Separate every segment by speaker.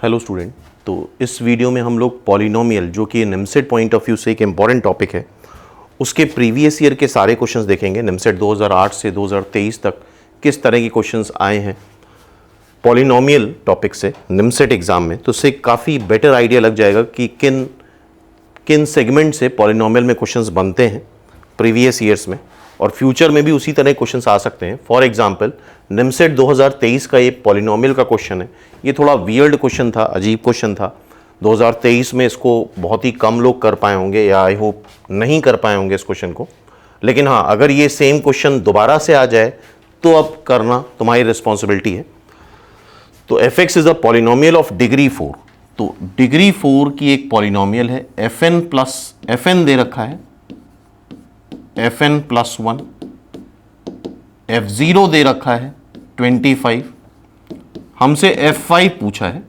Speaker 1: Hello student. तो इस video में हम लोग पॉलिनोमियल, जो कि निमसेट पॉइंट ऑफ व्यू से एक इम्पॉर्टेंट टॉपिक है, उसके प्रीवियस ईयर के सारे क्वेश्चंस देखेंगे। निमसेट 2008 से 2023 तक किस तरह के क्वेश्चंस आए हैं पॉलिनोमियल टॉपिक से निमसेट एग्जाम में, तो उससे काफ़ी बेटर आइडिया लग जाएगा कि किन किन सेगमेंट से पॉलिनोमियल में क्वेश्चंस बनते हैं प्रीवियस ईयर्स में, और फ्यूचर में भी उसी तरह क्वेश्चंस आ सकते हैं। फॉर एग्जांपल निमसेट 2023 का ये पॉलिनोमियल का क्वेश्चन है। ये थोड़ा वियर्ड क्वेश्चन था, अजीब क्वेश्चन था। 2023 में इसको बहुत ही कम लोग कर पाए होंगे, या आई होप नहीं कर पाए होंगे इस क्वेश्चन को। लेकिन हाँ, अगर ये सेम क्वेश्चन दोबारा से आ जाए तो अब करना तुम्हारी रिस्पॉन्सिबिलिटी है। तो F x is a polynomial of degree 4। तो डिग्री 4 की एक पॉलिनोमियल है। एफ एन दे रखा है, एफ एन प्लस 1, F0 दे रखा है 25, हमसे F5 पूछा है।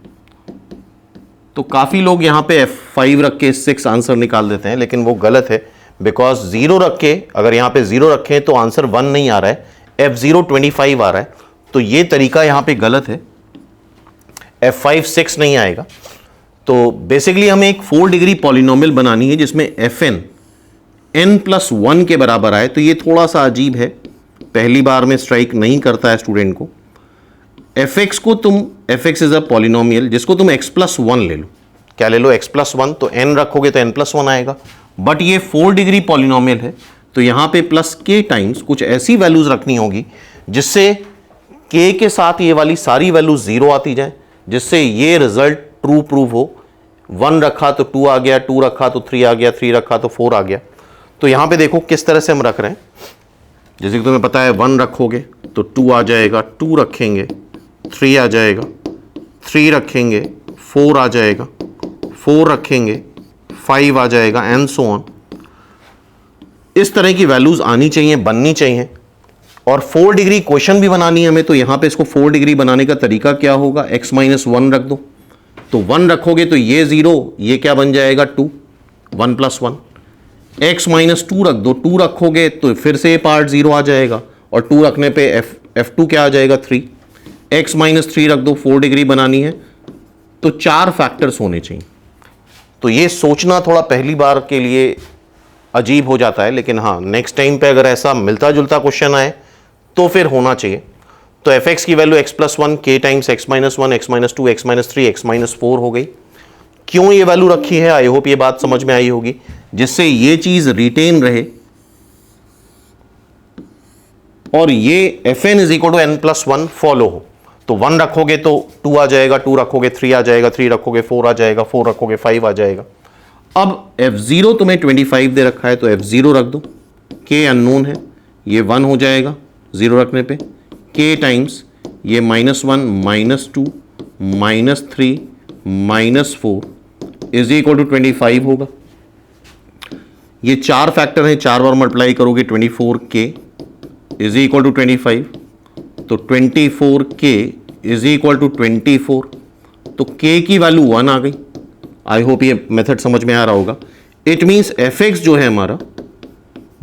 Speaker 1: तो काफ़ी लोग यहाँ पे F5 रख के 6 आंसर निकाल देते हैं, लेकिन वो गलत है। बिकॉज 0 रख के, अगर यहाँ पे 0 रखें तो आंसर 1 नहीं आ रहा है, F0 25 आ रहा है। तो ये तरीका यहाँ पे गलत है, F5 6 नहीं आएगा। तो बेसिकली हमें एक 4 डिग्री पॉलिनोमियल बनानी है जिसमें Fn n+1 के बराबर आए। तो ये थोड़ा सा अजीब है, पहली बार में स्ट्राइक नहीं करता है स्टूडेंट को। fx को तुम, fx इज अ पॉलिनोमियल जिसको तुम x+1 ले लो। क्या ले लो? x+1। तो n रखोगे तो n+1 आएगा। बट ये 4 डिग्री पॉलिनोमियल है, तो यहां पे प्लस k टाइम्स कुछ ऐसी वैल्यूज रखनी होगी जिससे k के साथ ये वाली सारी वैल्यूज 0 आती जाए, जिससे ये रिजल्ट ट्रू प्रूव हो। 1 रखा तो 2 आ गया, 2 रखा तो 3 आ गया, 3 रखा तो 4 आ गया। तो यहां पे देखो किस तरह से हम रख रहे हैं। जैसे कि तुम्हें पता है 1 रखोगे तो 2 आ जाएगा, 2 रखेंगे 3 आ जाएगा, 3 रखेंगे 4 आ जाएगा, 4 रखेंगे 5 आ जाएगा, एंड सो ऑन। इस तरह की वैल्यूज आनी चाहिए, बननी चाहिए। और 4 डिग्री क्वेश्चन भी बनानी है हमें, तो यहां पे इसको 4 डिग्री बनाने का तरीका क्या होगा? x-1 रख दो। तो 1 रखोगे तो ये 0, ये क्या बन जाएगा? 2, 1+1। x-2 रख दो, 2 रखोगे तो फिर से ये पार्ट 0 आ जाएगा, और 2 रखने पे f2 क्या आ जाएगा? 3। x-3 रख दो, 4 डिग्री बनानी है तो 4 फैक्टर्स होने चाहिए। तो ये सोचना थोड़ा पहली बार के लिए अजीब हो जाता है, लेकिन हाँ, नेक्स्ट टाइम पे अगर ऐसा मिलता जुलता क्वेश्चन आए तो फिर होना चाहिए। तो fx की value x+1 k times x-1, x-2, x-3, x-4 हो गई। क्यों ये वैल्यू रखी है? आई होप ये बात समझ में आई होगी, जिससे ये चीज रिटेन रहे। और ये Fn is equal to n+1 follow हो। तो 1 रखोगे तो 2 आ जाएगा, 2 रखोगे 3 आ जाएगा, 3 रखोगे 4 आ जाएगा, 4 रखोगे 5 आ जाएगा। अब F0 तुम्हें 25 दे रखा है, तो F0 रख दो। K अननोन है, ये 1 हो जाएगा 0 रखने पे। K टाइम्स ये -1, -2, -3, -4 इज इक्वल टू 25 होगा। ये 4 फैक्टर हैं, 4 बार मल्टीप्लाई करोगे 24k इज इक्वल टू 25। तो 24k इज इक्वल टू 24। तो k की वैल्यू 1 आ गई। आई होप ये मेथड समझ में आ रहा होगा। इट मीन्स fx जो है हमारा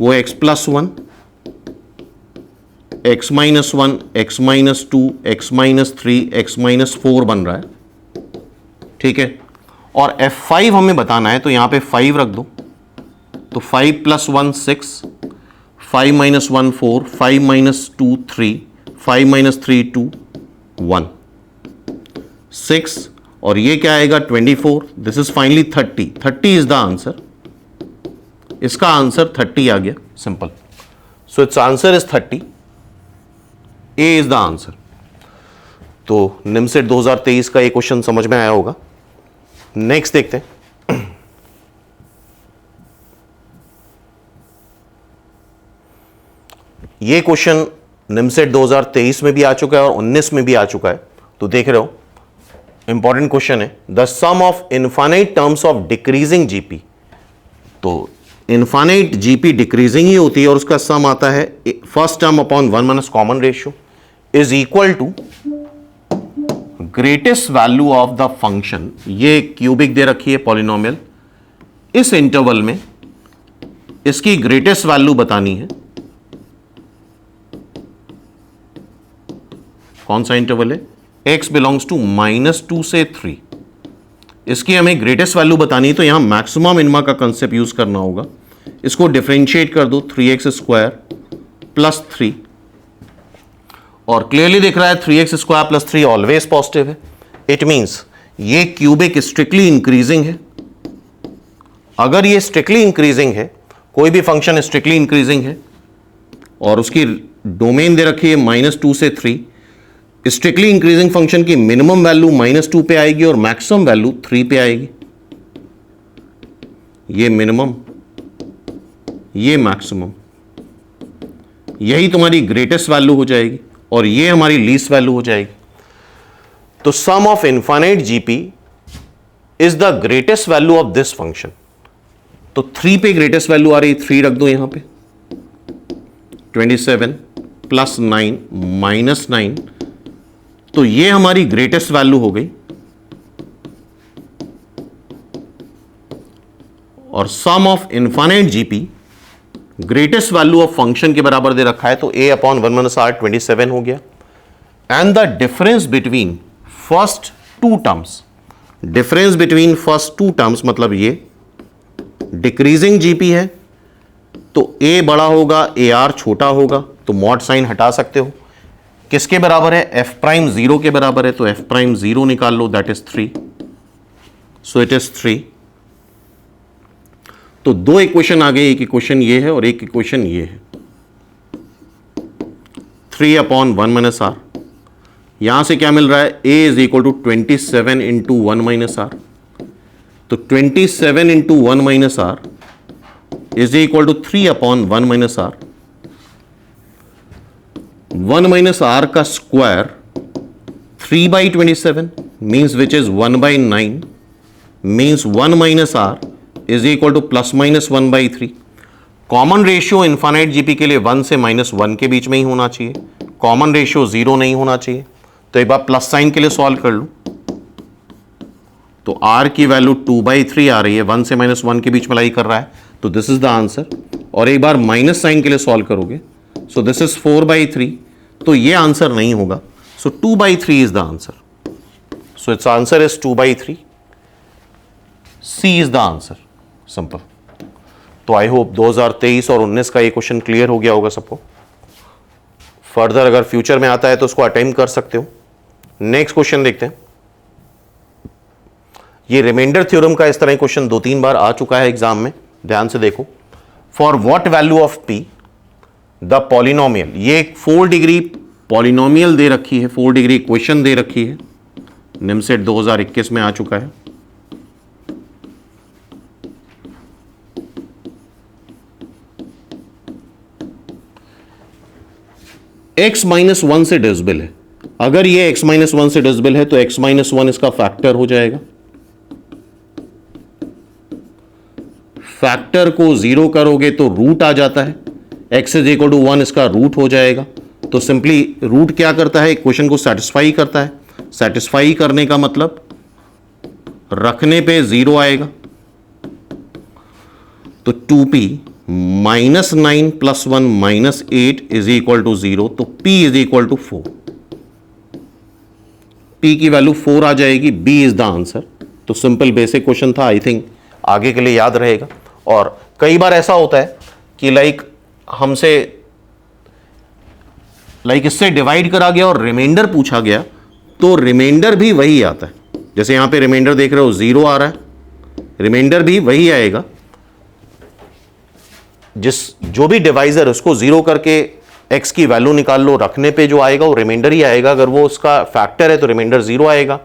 Speaker 1: वो x+1, x-1, x-2, x-3, x-4 बन रहा है, ठीक है। और f5 हमें बताना है, तो यहां पे 5 रख दो। तो 5 + 1 6, 5 - 1 4, 5 - 2 3, 5 - 3 2, 1, 6। और ये क्या आएगा? 24। This is finally 30। 30 is the answer. इसका आंसर 30 आ गया, simple. So it's answer is 30। A is the answer. तो निमसेट 2023 का ये क्वेश्चन समझ में आया होगा। नेक्स्ट देखते हैं। ये क्वेश्चन निमसेट 2023 में भी आ चुका है और 19 में भी आ चुका है। तो देख रहे हो, इंपॉर्टेंट क्वेश्चन है। The sum of infinite terms of decreasing GP. तो इनफाइनाइट जीपी डिक्रीजिंग ही होती है, और उसका सम आता है first term upon 1 - common ratio is equal to greatest value of the function. ये क्यूबिक दे रखी है पॉलिनोमियल। इस इंटरवल में इसकी ग्रेटेस्ट वैल्यू बतानी है। कौन सा इंटरवल है? x बिलोंग्स टू -2 से 3। इसकी हमें ग्रेटेस्ट वैल्यू बतानी है, तो यहां मैक्सिमम मिनिमा का कंसेप्ट यूज करना होगा। इसको डिफरेंशिएट कर दो 3x स्क्वायर प्लस 3, और क्लियरली दिख रहा है 3x square plus 3 always positive है। इट मींस ये क्यूबिक स्ट्रिक्टली इंक्रीजिंग है। अगर ये स्ट्रिक्टली इंक्रीजिंग है, कोई भी फंक्शन स्ट्रिक्टली इंक्रीजिंग है और उसकी डोमेन दे रखी है -2 से 3, स्ट्रिक्टली इंक्रीजिंग फंक्शन की मिनिमम वैल्यू -2 पे आएगी और मैक्सिमम वैल्यू 3 पे आएगी। ये मिनिमम, ये मैक्सिमम, यही तुम्हारी ग्रेटेस्ट वैल्यू हो जाएगी और ये हमारी लीस्ट वैल्यू हो जाएगी। तो sum of infinite GP is the greatest value of this function. तो 3 पे ग्रेटेस्ट वैल्यू आ रही है, 3 रख दो यहां पे। 27 प्लस 9 माइनस 9, तो ये हमारी ग्रेटेस्ट वैल्यू हो गई। और sum of infinite GP greatest value of function के बराबर दे रखा है, तो a अपॉन 1 माइनस r 27 हो गया। And the difference between first two terms, difference between first two terms मतलब ये डिक्रीजिंग जीपी है, तो a बड़ा होगा, ar छोटा होगा, तो मॉड साइन हटा सकते हो। किसके बराबर है? f प्राइम 0 के बराबर है, तो f प्राइम 0 निकाल लो, that is 3, so it is 3। तो दो इक्वेशन आ गए, एक इक्वेशन ये है और एक इक्वेशन ये है। 3 अपॉन 1 माइनस आर, यहां से क्या मिल रहा है? a is equal to 27 into 1 minus r, तो 27 into 1 minus r is equal to 3 upon 1 minus r. 1 minus r का square 3 by 27 means which is 1 by 9, means 1 minus r is equal to plus minus 1 by 3। Common ratio infinite GP के लिए 1 से -1 के बीच में ही होना चाहिए, common ratio 0 नहीं होना चाहिए। तो एक बार प्लस साइन के लिए सॉल्व कर लो, तो r की वैल्यू 2/3 आ रही है, 1 से -1 के बीच मलाई कर रहा है, तो दिस इज द आंसर। और एक बार माइनस साइन के लिए सॉल्व करोगे, सो दिस इज 4/3, तो ये आंसर नहीं होगा, so 2/3 is the answer. So it's answer is 2/3, C is the answer, simple. तो आई होप 2023 और 19 का ये क्वेश्चन क्लियर हो गया होगा सबको। फर्दर अगर फ्यूचर में आता है तो उसको अटेम्प्ट कर सकते हो। नेक्स्ट क्वेश्चन देखते हैं। ये रिमाइंडर थ्योरम का इस तरह क्वेश्चन 2-3 बार आ चुका है एग्जाम में, ध्यान से देखो। For what value of p the polynomial, ये एक 4 डिग्री पॉलिनोमियल दे रखी है, 4 डिग्री इक्वेशन दे रखी है, निमसेट 2021 में आ चुका है। x-1 से डिविजिबल है। अगर ये x-1 से डिविजिबल है तो x-1 इसका फैक्टर हो जाएगा। फैक्टर को 0 करोगे तो रूट आ जाता है, x इज इक्वल टू 1 इसका रूट हो जाएगा। तो सिंपली रूट क्या करता है? इक्वेशन को सेटिस्फाई करता है। सेटिस्फाई करने का मतलब रखने पे 0 आएगा, तो 2p -9 + 1 -8 इज इक्वल टू 0, तो p is equal to 4। p की वैल्यू 4 आ जाएगी, b इज द आंसर। तो सिंपल बेसिक क्वेश्चन था, आई थिंक आगे के लिए याद रहेगा। और कई बार ऐसा होता है कि हमसे इससे डिवाइड करा गया और रिमाइंडर पूछा गया, तो रिमाइंडर भी वही आता है। जैसे यहां पे रिमाइंडर देख रहे हो 0 आ रहा है, रिमाइंडर भी वही आएगा। जो भी डिवाइजर उसको 0 करके x की वैल्यू निकाल लो, रखने पे जो आएगा वो रिमाइंडर ही आएगा। अगर वो उसका फैक्टर है तो रिमाइंडर 0 आएगा,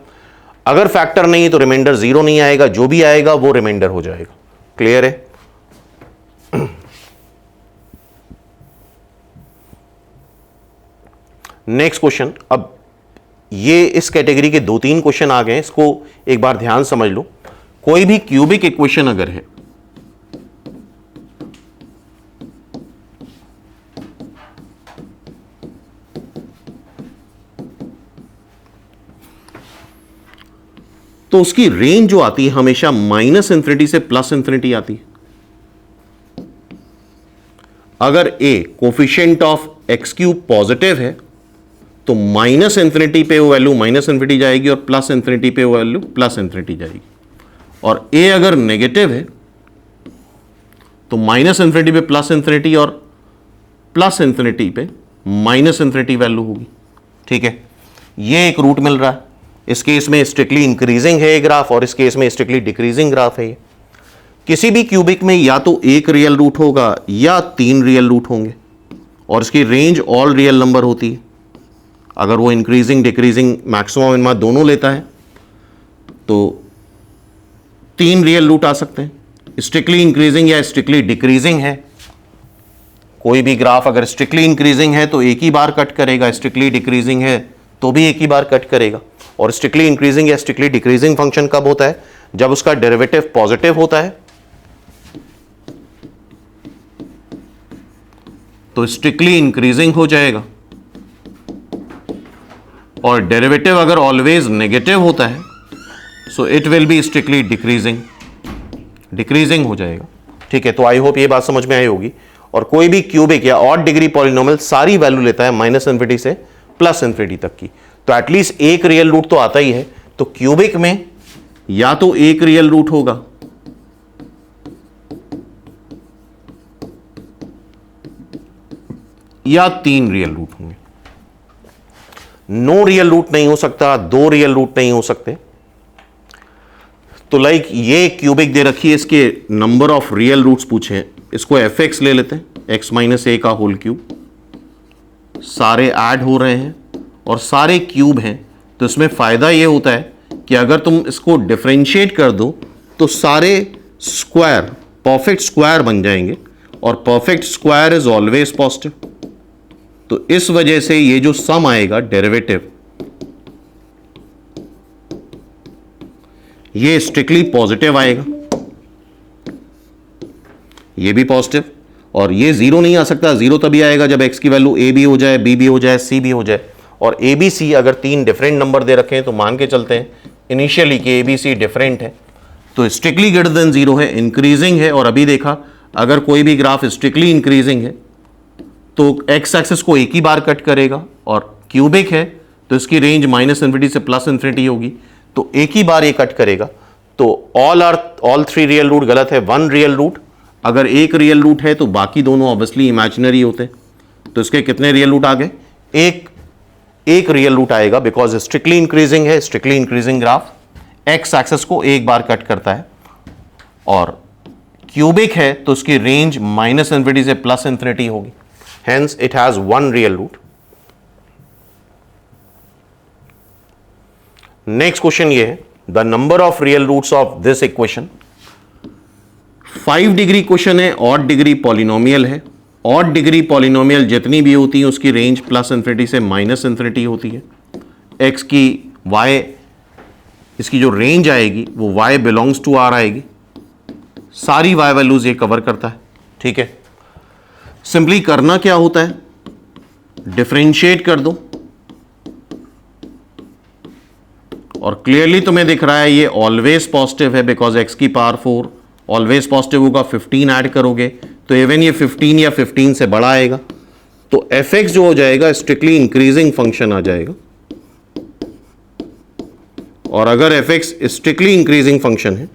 Speaker 1: अगर फैक्टर नहीं है तो रिमाइंडर 0 नहीं आएगा, जो भी आएगा वो रिमाइंडर हो जाएगा। क्लियर है? Next question. अब ये इस कैटेगरी के 2-3 क्वेश्चन आ गए, इसको एक बार ध्यान समझ लो। कोई भी क्यूबिक इक्वेशन अगर है, तो उसकी रेंज जो आती है हमेशा -∞ से +∞ आती है। अगर a coefficient of x³ positive है तो -∞ पे वो वैल्यू -∞ जाएगी और +∞ पे वो वैल्यू +∞ जाएगी। और a अगर नेगेटिव है तो माइनस इन्फिनिटी पे प्लस इन्फिनिटी और प्लस इन्फिनिटी पे माइनस इन्फिनिटी वैल्यू होगी। ठीक है, ये एक रूट मिल रहा है। इस केस में स्ट्रिक्टली इंक्रीजिंग है ये ग्राफ और इस केस में स्ट्रिक्टली डिक्रीजिंग ग्राफ है ये। किसी भी क्यूबिक में या तो एक रियल रूट होगा या 3 रियल रूट होंगे और इसकी रेंज ऑल रियल नंबर होती है। अगर वो इंक्रीजिंग डिक्रीजिंग मैक्सिमम मिनिमम दोनों लेता है तो 3 रियल रूट आ सकते हैं। स्ट्रिक्टली इंक्रीजिंग या स्ट्रिक्टली डिक्रीजिंग है, कोई भी ग्राफ अगर स्ट्रिक्टली इंक्रीजिंग है तो एक ही बार कट करेगा, स्ट्रिक्टली डिक्रीजिंग है तो भी एक ही बार कट करेगा। और स्ट्रिक्टली इंक्रीजिंग या स्ट्रिक्टली डिक्रीजिंग फंक्शन कब होता है? जब उसका डेरिवेटिव पॉजिटिव होता है तो स्ट्रिक्टली इंक्रीजिंग हो जाएगा, और डेरिवेटिव अगर ऑलवेज नेगेटिव होता है so it will be strictly decreasing हो जाएगा। ठीक है, तो आई होप ये बात समझ में आई होगी। और कोई भी क्यूबिक या ऑड डिग्री पॉलिनोमियल सारी वैल्यू लेता है माइनस इन्फिनिटी से प्लस इन्फिनिटी तक की, तो एटलीस्ट एक रियल रूट तो आता ही है। तो क्यूबिक में या तो एक रियल रूट होगा या 3 रियल रूट होंगे। नो रियल रूट नहीं हो सकता, 2 रियल रूट नहीं हो सकते। तो लाइक ये क्यूबिक दे रखी है, इसके नंबर ऑफ रियल रूट्स पूछे हैं, इसको fx ले लेते हैं, x माइनस ए का होल क्यूब। सारे ऐड हो रहे हैं और सारे क्यूब हैं, तो इसमें फायदा ये होता है कि अगर तुम इसको डिफरेंशिएट कर दो तो सारे स्क्वायर परफेक्ट स्क्वायर बन जाएंगे और perfect square is always positive. तो इस वजह से ये जो सम आएगा डेरिवेटिव ये स्ट्रिक्टली पॉजिटिव आएगा, ये भी पॉजिटिव, और ये जीरो नहीं आ सकता। जीरो तभी आएगा जब x की वैल्यू a भी हो जाए, b भी हो जाए, c भी हो जाए। और a b c अगर 3 डिफरेंट नंबर दे रखे हैं तो मान के चलते हैं इनिशियली कि a b c डिफरेंट है, तो स्ट्रिक्टली ग्रेटर देन जीरो है, इंक्रीजिंग है। और अभी देखा अगर कोई भी ग्राफ स्ट्रिक्टली इंक्रीजिंग है तो x एक्सिस को एक ही बार कट करेगा, और क्यूबिक है तो इसकी रेंज माइनस इन्फिनिटी से प्लस इन्फिनिटी होगी, तो एक ही बार ये कट करेगा। तो ऑल 3 रियल रूट गलत है, 1 रियल रूट। अगर एक रियल रूट है तो बाकी दोनों ऑब्वियसली इमेजिनरी होते हैं, तो इसके कितने रियल रूट आ गए? एक रियल रूट आएगा, बिकॉज स्ट्रिक्टली इंक्रीजिंग है, strictly increasing graph x axis को एक बार कट करता है, और क्यूबिक है तो उसकी रेंज माइनस इन्फिनिटी से प्लस इन्फिनिटी होगी, hence it has 1 real root. Next question ये है, the number of real roots of this equation. 5 degree question है, ऑड डिग्री पॉलिनोमियल है। ऑड डिग्री पॉलिनोमियल जितनी भी होती है उसकी रेंज प्लस इन्फिनिटी से माइनस इन्फिनिटी होती है। एक्स की वाई, इसकी जो रेंज आएगी वो y बिलोंग्स टू r आएगी। सारी y वैल्यूज ये कवर करता है। ठीक है, सिंपली करना क्या होता है, डिफरेंशिएट कर दो और क्लियरली तुम्हें दिख रहा है ये ऑलवेज पॉजिटिव है, बिकॉज x की पावर 4 ऑलवेज पॉजिटिव होगा। 15 ऐड करोगे तो इवन ये 15 या 15 से बड़ा आएगा, तो fx जो हो जाएगा स्ट्रिक्टली इंक्रीजिंग फंक्शन आ जाएगा। और अगर fx स्ट्रिक्टली इंक्रीजिंग फंक्शन है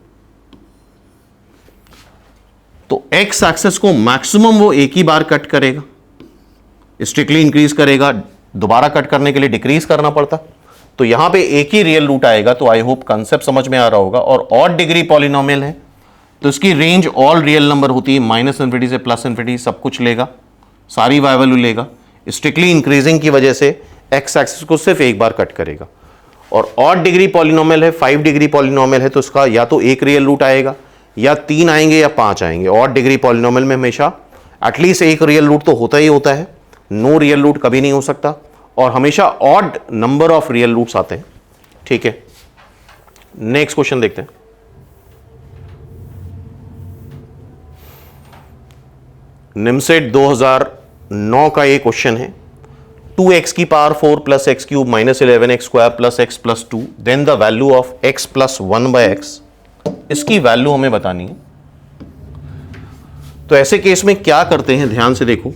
Speaker 1: तो x एक्सिस को मैक्सिमम वो एक ही बार कट करेगा, स्ट्रिक्टली इंक्रीज करेगा, दोबारा कट करने के लिए डिक्रीज करना पड़ता, तो यहां पे एक ही रियल रूट आएगा। तो आई होप कंसेप्ट समझ में आ रहा होगा। और ऑड डिग्री पॉलिनोमियल है तो इसकी रेंज ऑल रियल नंबर होती है, माइनस इन्फिनिटी से प्लस इन्फिनिटी सब कुछ लेगा, सारी वाई वैल्यू लेगा। स्ट्रिक्टली इंक्रीजिंग की वजह से एक्स एक्सिस को सिर्फ एक बार कट करेगा। और ऑड डिग्री पॉलिनोमियल है, 5 डिग्री पॉलिनोमियल है, तो इसका या तो एक रियल रूट आएगा या 3 आएंगे या 5 आएंगे। ऑड डिग्री पॉलिनोमियल में हमेशा एटलीस्ट एक रियल रूट तो होता ही होता है, नो रियल रूट कभी नहीं हो सकता, और हमेशा odd number of real roots आते हैं। ठीक है, नेक्स्ट क्वेश्चन देखते हैं। निमसेट 2009 का ये क्वेश्चन है, 2x की power 4 plus x cube minus 11x square plus x plus 2, then the value of x plus 1 by x. इसकी वैल्यू हमें बतानी है। तो ऐसे केस में क्या करते हैं, ध्यान से देखो।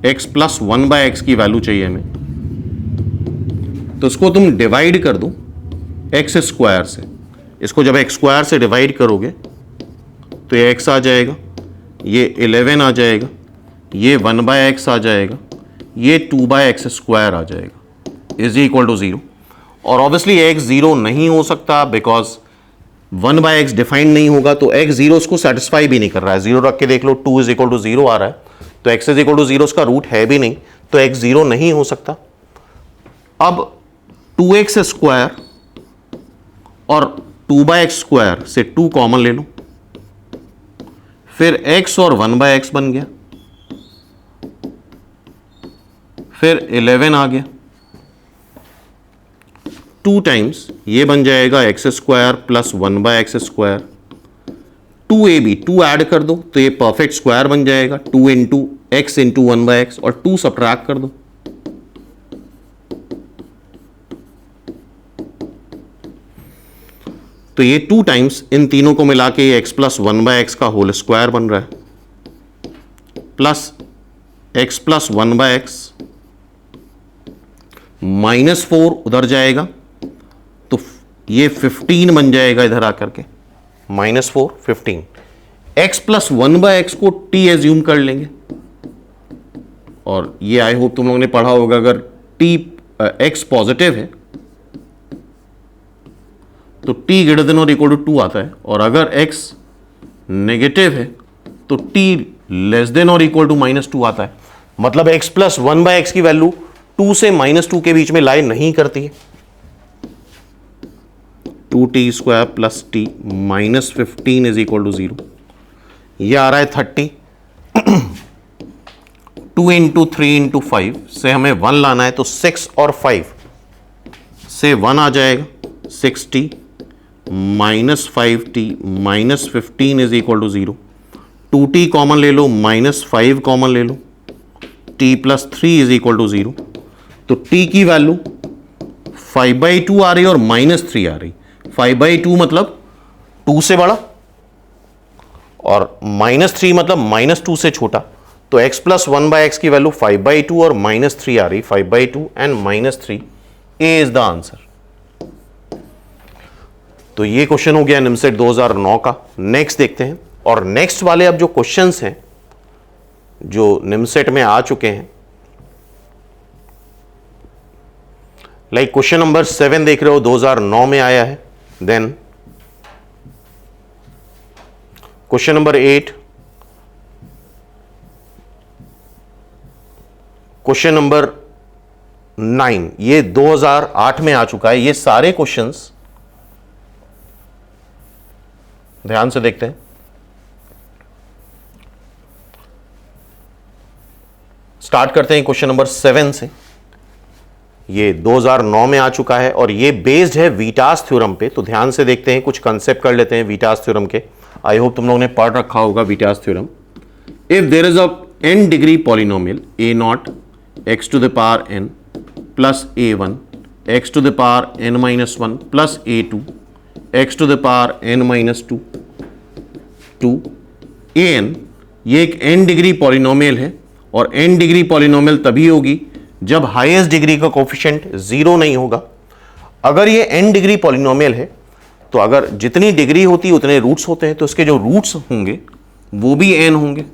Speaker 1: x प्लस 1 बाय एक्स की वैल्यू चाहिए हमें, तो इसको तुम डिवाइड कर दो एक्स स्क्वायर से। इसको जब एक्स स्क्वायर से डिवाइड करोगे तो ये एक्स आ जाएगा, ये 11 आ जाएगा, ये 1/x आ जाएगा, ये 2/x स्क्वायर आ जाएगा, इज इक्वल टू 0। और ऑब्वियसली x 0 नहीं हो सकता बिकॉज 1/x डिफाइंड नहीं होगा, तो x 0 इसको सेटिस्फाई भी नहीं कर रहा है। 0 रख के देख लो, 2 इज इक्वल टू 0 आ रहा है, तो x इज इक्वल टू 0 इसका रूट है भी नहीं, तो x 0 नहीं हो सकता। अब 2x स्क्वायर और 2/x स्क्वायर से 2 कॉमन ले लो, फिर x और 1/x बन गया, फिर 11 आ गया, 2 टाइम्स ये बन जाएगा x square plus 1/x square, 2ab 2 add कर दो तो ये परफेक्ट स्क्वायर बन जाएगा, 2 इंटू एक्स इंटू 1/x, और 2 सब्ट्रैक्ट कर दो, तो ये 2 टाइम्स इन तीनों को मिला के x प्लस 1/x का होल स्क्वायर बन रहा है, plus x plus 1/x minus 4 उधर जाएगा तो ये 15 बन जाएगा इधर आकर के, -4 15। x प्लस 1/x को t एज्यूम कर लेंगे, और ये आई होप तुम लोगों ने पढ़ा होगा, अगर x पॉजिटिव है तो t ग्रेटर देन और इक्वल टू 2 आता है, और अगर x नेगेटिव है तो t लेस देन और इक्वल टू -2 आता है। मतलब x प्लस 1/x की वैल्यू 2 से -2 के बीच में लाई नहीं करती है। 2t square plus t -15 is equal to 0, यह आ रहा है 30। 2 इंटू 3 इंटू 5 से हमें 1 लाना है, तो 6 और 5 से 1 आ जाएगा, 6t -5t -15 is equal to 0। 2t common ले लो, -5 कॉमन ले लो, t plus 3 is equal to 0। तो t की वैल्यू 5/2 आ रही है और -3 आ रही। 5/2 मतलब 2 से बड़ा, और -3 मतलब -2 से छोटा, तो x प्लस 1/x की वैल्यू 5/2 और -3 आ रही, 5/2 and -3, A is the answer. तो ये क्वेश्चन हो गया निमसेट 2009 का। नेक्स्ट देखते हैं, और नेक्स्ट वाले अब जो क्वेश्चंस हैं जो निमसेट में आ चुके हैं, लाइक क्वेश्चन नंबर 7 देख रहे हो 2009 में आया है, then question number 8, question number 9 ये 2008 में आ चुका है। ये सारे क्वेश्चंस ध्यान से देखते हैं। स्टार्ट करते हैं क्वेश्चन नंबर 7 से। ये 2009 में आ चुका है और ये बेस्ड है वीटास थ्योरम पे, तो ध्यान से देखते हैं, कुछ कंसेप्ट कर लेते हैं वीटास थ्योरम के। आई होप तुम लोगों ने पढ़ रखा होगा Vieta's theorem. If there is a n degree polynomial a0 x to the power n plus a1 x to the power n-1 plus a2 x to the power n-2 2 an, ये एक n degree polynomial है, और n degree polynomial तभी होगी जब highest degree का coefficient 0 नहीं होगा। अगर ये n डिग्री पॉलिनोमियल है तो अगर जितनी डिग्री होती है उतने रूट्स होते हैं, तो इसके जो रूट्स होंगे वो भी n होंगे,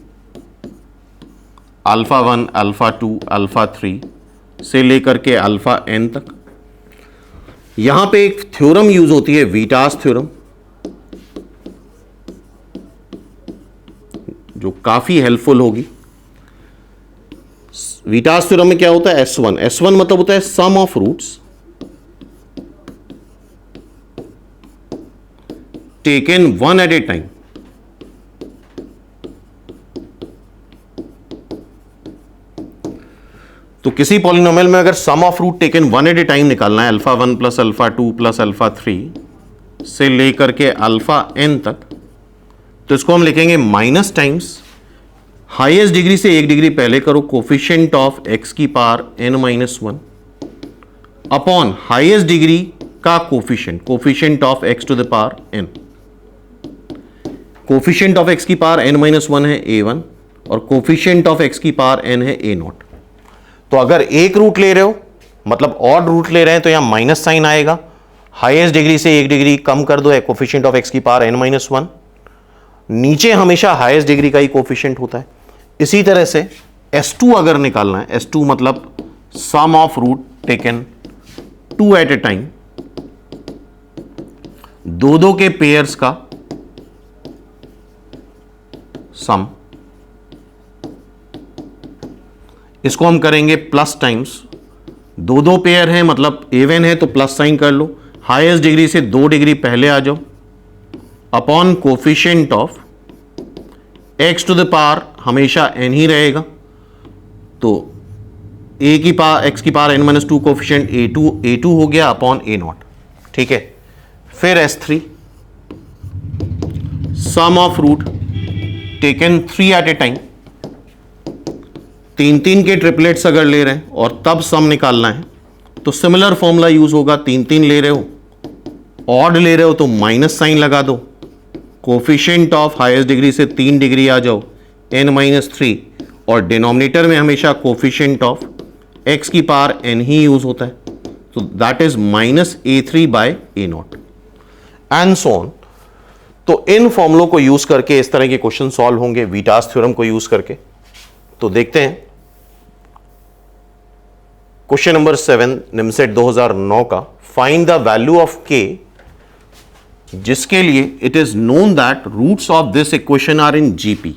Speaker 1: α1 α2 α3 से लेकर के αn तक। यहां पे एक थ्योरम यूज होती है वीटास थ्योरम, जो काफी हेल्पफुल होगी। वीटास थ्योरम में क्या होता है, S1 मतलब होता है sum of roots taken one at a time. तो किसी पॉलिनोमियल में अगर sum of root taken one at a time निकालना है, α1 प्लस α2 प्लस α3 से लेकर के αn तक, तो इसको हम लिखेंगे माइनस टाइम्स हाईएस्ट डिग्री से 1 डिग्री पहले करो कोफिशिएंट ऑफ x की power n-1 upon highest degree का coefficient of x to the power n। Coefficient of x की पावर n-1 है a1 और कोफिशिएंट ऑफ x की पावर n है a0। तो अगर एक रूट ले रहे हो मतलब ऑड रूट ले रहे हैं तो यहां माइनस साइन आएगा, हाईएस्ट डिग्री से 1 डिग्री कम कर दो, कोफिशिएंट ऑफ एक्स की पावर n-1, नीचे हमेशा हाईएस्ट डिग्री का ही कोफिशिएंट होता है। इसी तरह से S2 अगर निकालना है, S2 मतलब sum of root taken 2 at a time, दो के पेयर्स का सम, इसको हम करेंगे प्लस टाइम्स, दो पेयर हैं मतलब इवन है तो प्लस साइन कर लो, हाईएस्ट डिग्री से 2 डिग्री पहले आ जाओ, upon coefficient of x to the power हमेशा n ही रहेगा, तो a की पावर x की पावर n-2 कोफिशिएंट a2 हो गया अपॉन a0, ठीक है। फिर S3 sum of root taken 3 at a time, 3 के ट्रिपलेट्स अगर ले रहे हैं और तब सम निकालना है तो सिमिलर फॉर्मूला यूज होगा, 3 ले रहे हो, ऑड ले रहे हो तो माइनस साइन लगा दो, कोफिशिएंट ऑफ हाईएस्ट डिग्री से 3 डिग्री आ जाओ n-3, और डिनोमिनेटर में हमेशा कोफिशिएंट ऑफ x की पावर n ही यूज होता है, तो that is -a3 by a0 and so on. तो इन फॉर्मूलों को यूज करके इस तरह के क्वेश्चन सॉल्व होंगे वीटास थ्योरम को यूज करके। तो देखते हैं क्वेश्चन नंबर 7 निमसेट 2009 का, find the value of k जिसके लिए it is known that roots of this equation are in GP.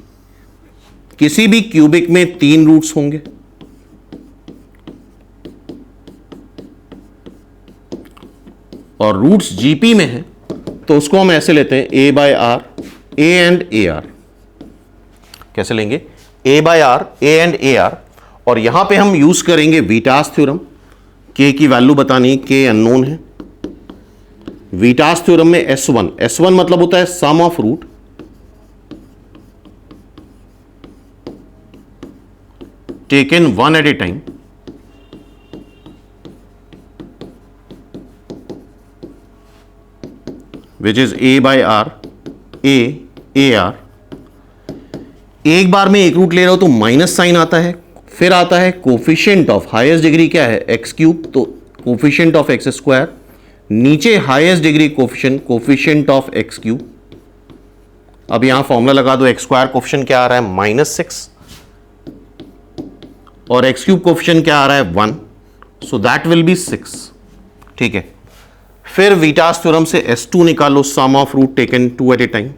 Speaker 1: किसी भी क्यूबिक में 3 रूट्स होंगे, और रूट्स जीपी में है तो उसको हम ऐसे लेते हैं a by r, a and a r. कैसे लेंगे? a by r, a and a r, और यहां पे हम यूज करेंगे वीटास थ्योरम। k की वैल्यू बतानी, k अननोन है। वीटास थ्योरम में S1 मतलब होता है sum of root taken 1 at a time, which is a by r, a r. एक बार में एक रूट ले रहा हूं तो माइनस साइन आता है, फिर आता है कोफिशिएंट ऑफ हाईएस्ट डिग्री क्या है x3, तो कोफिशिएंट ऑफ x², नीचे highest degree coefficient of x3। अब यहां फॉर्मूला लगा दो, x² कोफिशिएंट क्या आ रहा है -6 और x³ कोफिशिएंट क्या आ रहा है 1, सो दैट विल बी 6, ठीक है। फिर वीटास थ्योरम से S2 निकालो, sum of root taken 2 at a time,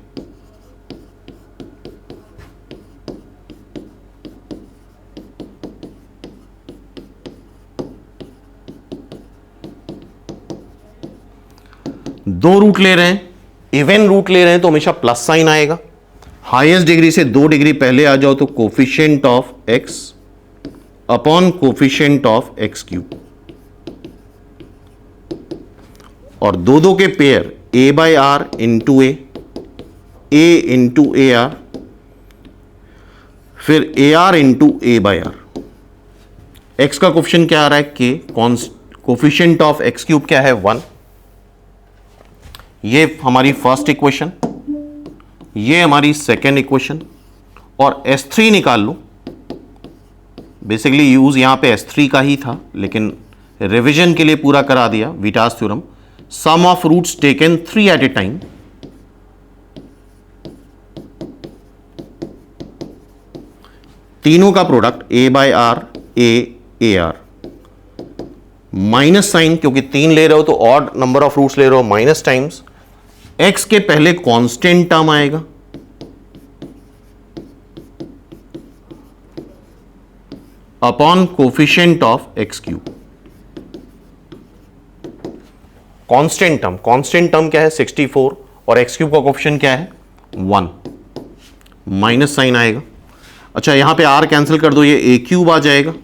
Speaker 1: दो रूट ले रहे हैं, इवन रूट ले रहे हैं तो हमेशा प्लस साइन आएगा, हाईएस्ट डिग्री से 2 डिग्री पहले आ जाओ तो coefficient of x upon coefficient of x³, और दो के pair a by r into a into a r, फिर a r into a by r. x का कोफिशिएंट क्या आ रहा है k, कोफिशिएंट ऑफ x³ क्या है 1। ये हमारी फर्स्ट इक्वेशन, ये हमारी सेकेंड इक्वेशन, और S3 निकाल लो। बेसिकली यूज यहां पे S3 का ही था, लेकिन रिवीजन के लिए पूरा करा दिया Vieta's theorem. Sum of roots taken 3 at a time, तीनों का product a by r, a r, minus sign, क्योंकि 3 ले रहे हो तो ऑड नंबर ऑफ रूट्स ले रहे हो, माइनस टाइम्स x के पहले कांस्टेंट टर्म आएगा, upon coefficient of x³। Constant term क्या है 64, और x³ का कोफिशिएंट क्या है 1, माइनस साइन आएगा। अच्छा, यहां पे r कैंसिल कर दो, ये a³ आ जाएगा,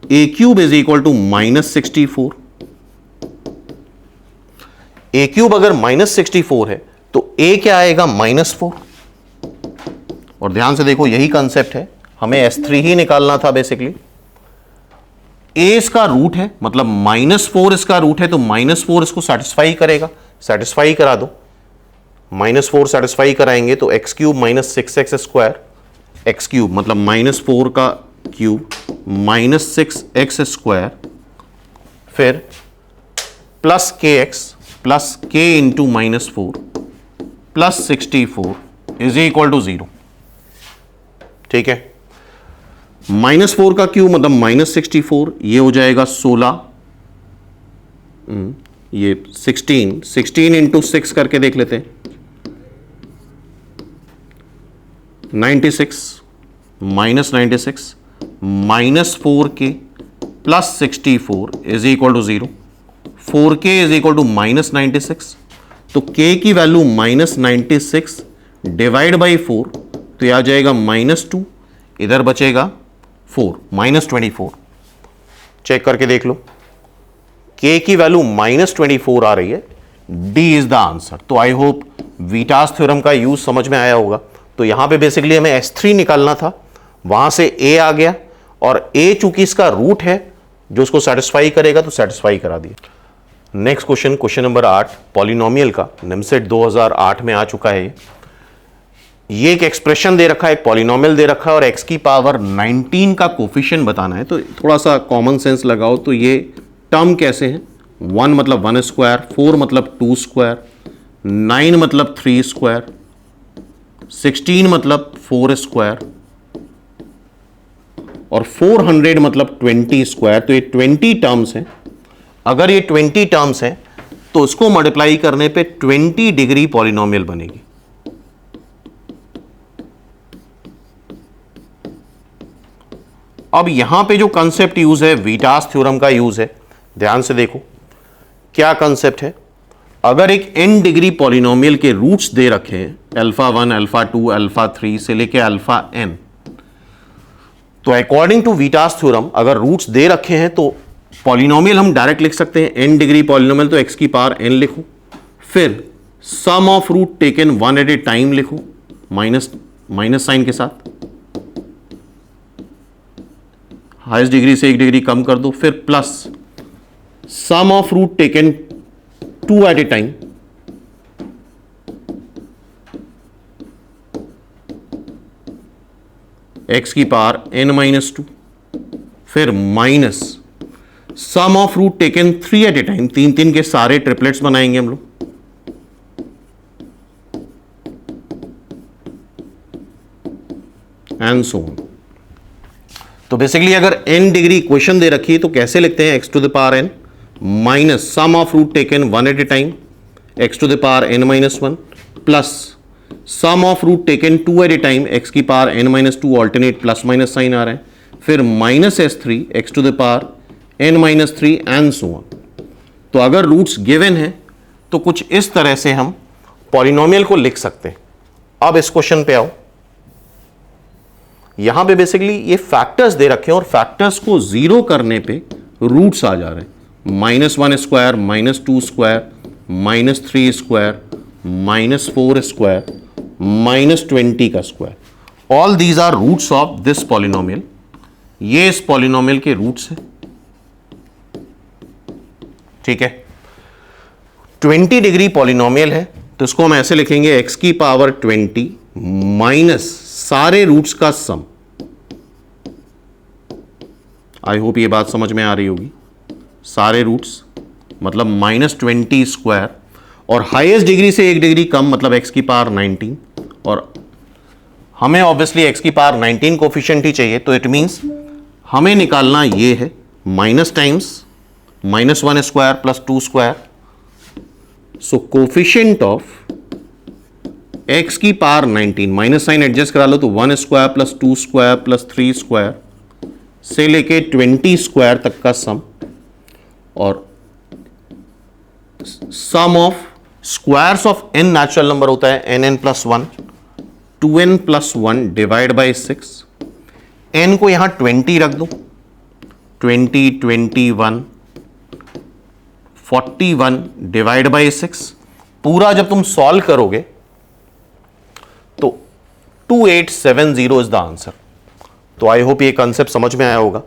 Speaker 1: a³ is equal to -64। a³ अगर -64 है तो a क्या आएगा -4। और ध्यान से देखो, यही कंसेप्ट है, हमें S3 ही निकालना था बेसिकली। a इसका रूट है, मतलब -4 इसका रूट है, तो -4 इसको सेटिस्फाई करेगा, सेटिस्फाई करा दो। -4 सेटिस्फाई कराएंगे तो x³ -6x² x³ मतलब -4 का क्यूब -6x² फिर plus k x plus k into -4 plus 64 is equal to 0। ठीक है, -4 का क्यूब मतलब -64, ये हो जाएगा 16, ये 16 इंटू 6 करके देख लेते हैं, 96 -96 -4k plus 64 is equal to 0। 4k is equal to -96, तो k की वैल्यू -96 डिवाइड बाई 4, तो यह आ जाएगा -2, इधर बचेगा 4, -24। चेक करके देख लो, k की वैल्यू -24 आ रही है, d इज द आंसर। तो आई होप वीटास थ्योरम का यूज समझ में आया होगा। तो यहां पे बेसिकली हमें S3 निकालना था, वहां से a आ गया, और a चूंकि इसका रूट है जो उसको सेटिस्फाई करेगा, तो सेटिस्फाई करा दिया। Next question, question number 8 polynomial का, निमसेट 2008 में आ चुका है। ये एक एक्सप्रेशन दे रखा है, एक पॉलिनोमियल दे रखा है, और x की पावर 19 का कोफिशिएंट बताना है। तो थोड़ा सा कॉमन सेंस लगाओ, तो ये टर्म कैसे हैं? 1 मतलब 1 स्क्वायर, 4 मतलब 2 स्क्वायर, 9 मतलब 3 स्क्वायर, 16 मतलब 4 स्क्वायर, और 400 मतलब 20 स्क्वायर। तो ये 20 टर्म्स हैं। अगर ये 20 टर्म्स हैं तो इसको मल्टीप्लाई करने पे 20 डिग्री पॉलिनोमियल बनेगी। अब यहां पे जो कंसेप्ट यूज है, वीटास थ्योरम का यूज है। ध्यान से देखो क्या कंसेप्ट है। अगर एक n डिग्री पॉलिनोमियल के रूट्स दे रखे हैं, α1 α2 α3 से लेके αn, तो अकॉर्डिंग टू वीटास थ्योरम अगर रूट्स दे रखे हैं तो पॉलिनोमियल हम डायरेक्ट लिख सकते हैं। n डिग्री पॉलिनोमियल तो x की पावर n लिखो, फिर sum of root taken one at a time लिखो, माइनस साइन के साथ, हाईएस्ट डिग्री से 1 डिग्री कम कर दो, फिर plus sum of root taken 2 at a time, x की पावर n-2, फिर minus sum of root taken 3 at a time, 3 के सारे ट्रिपलेट्स बनाएंगे हम लोग, एंड सो ऑन। तो बेसिकली अगर n डिग्री इक्वेशन दे रखी है तो कैसे लिखते हैं? x to the power n minus sum of root taken 1 at a time, x to the power n-1, plus sum of root taken 2 at a time, x की power n-2, alternate plus minus sign आ रहा है, फिर -s3 x to the power n-3 and so on. तो अगर roots given है तो कुछ इस तरह से हम पॉलिनोमियल को लिख सकते हैं। अब इस क्वेश्चन पे आओ, यहां पे बेसिकली ये फैक्टर्स दे रखे हैं और फैक्टर्स को जीरो करने पे रूट्स आ जा रहे हैं। -1 स्क्वायर, -2 स्क्वायर, -3 स्क्वायर, -4 स्क्वायर, -20 का square. All these are roots of this polynomial. ये इस पॉलिनोमियल के रूट्स हैं। ठीक है, 20 डिग्री पॉलिनोमियल है तो इसको हम ऐसे लिखेंगे, x की पावर 20 माइनस सारे रूट्स का सम। आई होप ये बात समझ में आ रही होगी। सारे रूट्स मतलब -20 स्क्वायर, और हाईएस्ट डिग्री से 1 डिग्री कम मतलब x की पावर 19, और हमें ऑब्वियसली x की पावर 19 कोफिशिएंट ही चाहिए। तो इट मींस हमें निकालना ये है, minus times -1 square plus 2 square, so coefficient of x की पावर 19, माइनस साइन एडजस्ट करा लो तो 1 square plus 2 square plus 3 square से लेके 20 स्क्वायर तक का सम, और sum of squares of n natural number होता है nn+1, 2n + 1 divide by 6। n को यहां 20 रख दो, 20, 21, 41 डिवाइड बाई 6। पूरा जब तुम सॉल्व करोगे तो 2870 इज द आंसर। तो आई होप ये कंसेप्ट समझ में आया होगा।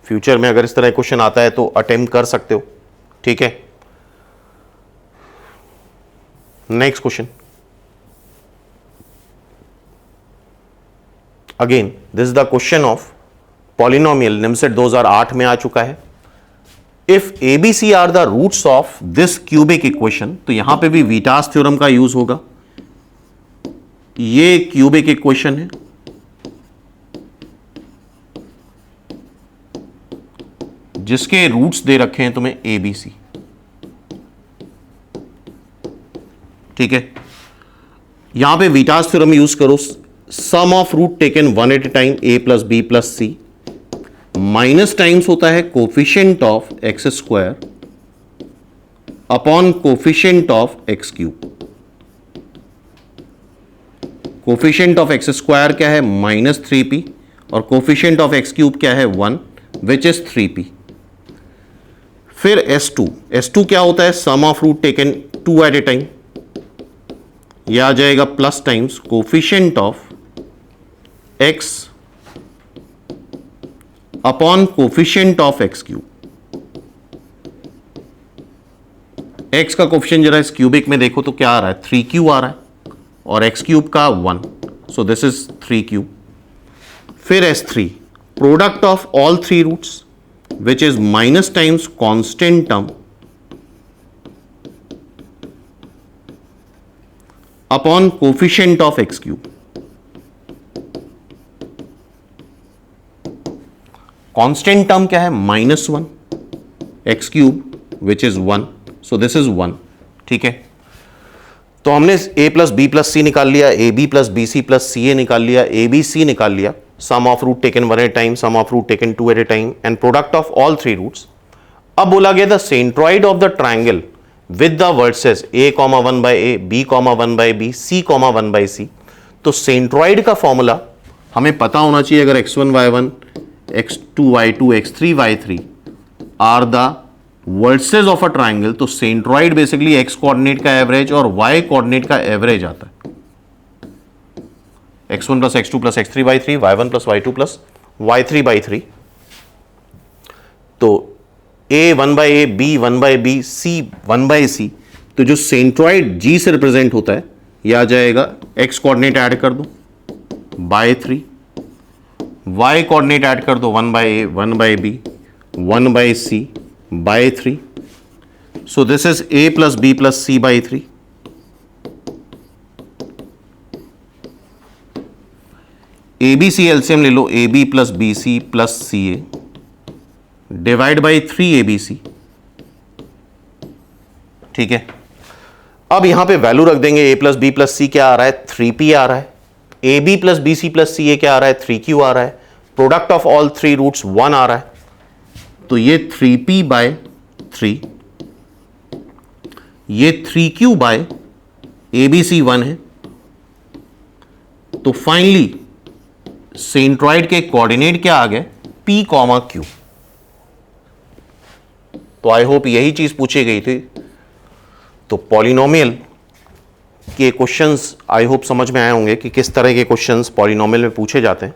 Speaker 1: फ्यूचर में अगर इस तरह क्वेश्चन आता है तो अटेम्प्ट कर सकते हो। ठीक है, next question. Again this is the question of polynomial, NIMCET 2008 में आ चुका है। If A B C are the roots of this cubic equation, तो यहां पे भी वीटास थ्योरम का यूज होगा। ये क्यूबिक इक्वेशन है, जिसके रूट्स दे रखे हैं तुम्हें ए बी सी, ठीक है। यहां पे वीटास थ्योरम यूज करो, sum of root taken one at a time a plus b plus c, minus times होता है coefficient of x square upon coefficient of x cube. Coefficient of x square क्या है -3p, और coefficient of x cube क्या है 1, which is 3p। फिर S2 क्या होता है, sum of root taken 2 at a time, यह आ जाएगा plus times coefficient of x upon coefficient of x cube. x का कोफिशिएंट जरा इस क्यूबिक में देखो तो क्या आ रहा है, 3q आ रहा है, और एक्स क्यूब का 1, सो दिस इज 3q। फिर S3 product of all three roots which is minus times constant term upon coefficient of x cube. Constant term क्या है -1, x cube which is 1, so this is 1, ठीक है। तो हमने a plus b plus c निकाल लिया, a b plus b c plus C a निकाल लिया, ए बी सी निकाल लिया, sum of root taken 1 at a time, sum of root taken 2 at a time, and product of all three roots. अब बोला गया the centroid of the triangle with the vertices a, 1 by a, b, 1 by b, c, 1 by c. तो centroid का formula हमें पता होना चाहिए। अगर x1 y1, x2 y2, x3 y3 are the vertices of a triangle, तो centroid basically x coordinate का average और y कोऑर्डिनेट का एवरेज आता है। x1 plus x2 plus x3 by 3, y1 plus y2 plus y3 by 3। तो a 1 by a, b 1 by b, c 1 by c. तो जो centroid g से represent होता है यह आ जाएगा, x कोऑर्डिनेट ऐड कर दो बाई 3, y कोऑर्डिनेट ऐड कर दो 1 by a, 1 by b, 1 by c by 3। So this is a plus b plus c by 3। A B c LCM ले लो, a b plus b c plus C a divide by 3 a B c, ठीक है। अब यहां पे value रख देंगे, a plus b plus c क्या आ रहा है 3p आ रहा है, a b plus b c plus C A क्या आ रहा है 3q आ रहा है, product of all three roots 1 आ रहा है। तो ये 3p बाय 3, ये 3q bye A B C 1 है। तो फाइनली सेंट्रॉइड के कोऑर्डिनेट क्या आ गए p, q। तो आई होप यही चीज पूछी गई थी। तो पॉलिनोमियल के क्वेश्चंस आई होप समझ में आए होंगे कि किस तरह के क्वेश्चंस पॉलिनोमियल में पूछे जाते हैं।